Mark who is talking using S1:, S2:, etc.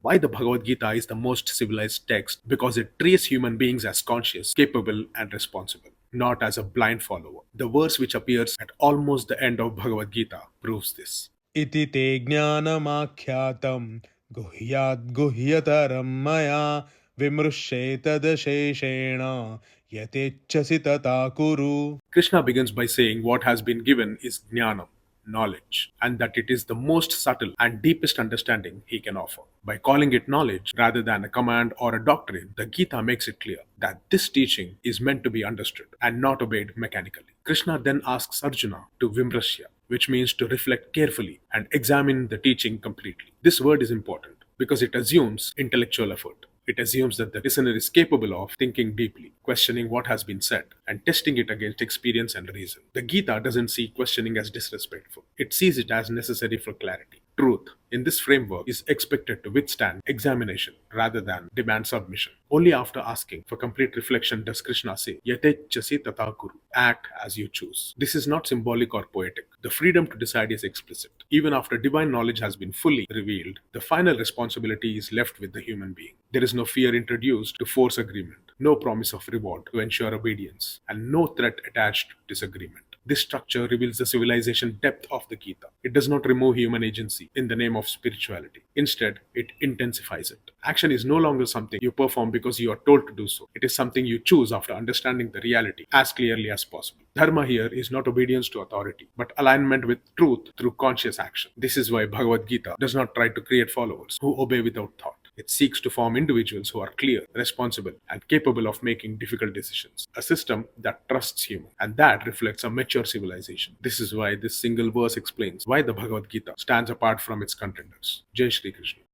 S1: Why the Bhagavad Gita is the most civilized text? Because it treats human beings as conscious, capable, and responsible, not as a blind follower. The verse which appears at almost the end of Bhagavad Gita proves this.
S2: इति ते ज्ञानमाख्यातं गुह्याद्गुह्यतरं मया विमृश्येतदशेषेण यतेच्छसि तथा कुरु.
S1: Krishna begins by saying what has been given is jnana, knowledge, and that it is the most subtle and deepest understanding he can offer. By calling it knowledge rather than a command or a doctrine, the Gita makes it clear that this teaching is meant to be understood and not obeyed mechanically. Krishna then asks Arjuna to vimrashya, which means to reflect carefully and examine the teaching completely. This word is important because it assumes intellectual effort. It assumes that the listener is capable of thinking deeply, questioning what has been said, and testing it against experience and reason. The Gita doesn't see questioning as disrespectful, it sees it as necessary for clarity. Truth, in this framework, is expected to withstand examination rather than demand submission. Only after asking for complete reflection does Krishna say, Yatechasi tata kuru, act as you choose. This is not symbolic or poetic. The freedom to decide is explicit. Even after divine knowledge has been fully revealed, the final responsibility is left with the human being. There is no fear introduced to force agreement, no promise of reward to ensure obedience, and no threat attached to disagreement. This structure reveals the civilization depth of the Gita. It does not remove human agency in the name of spirituality. Instead, it intensifies it. Action is no longer something you perform because you are told to do so. It is something you choose after understanding the reality as clearly as possible. Dharma here is not obedience to authority, but alignment with truth through conscious action. This is why Bhagavad Gita does not try to create followers who obey without thought. It seeks to form individuals who are clear, responsible, and capable of making difficult decisions. A system that trusts human, and that reflects a mature civilization. This is why this single verse explains why the Bhagavad Gita stands apart from its contenders. Jai Shri Krishna.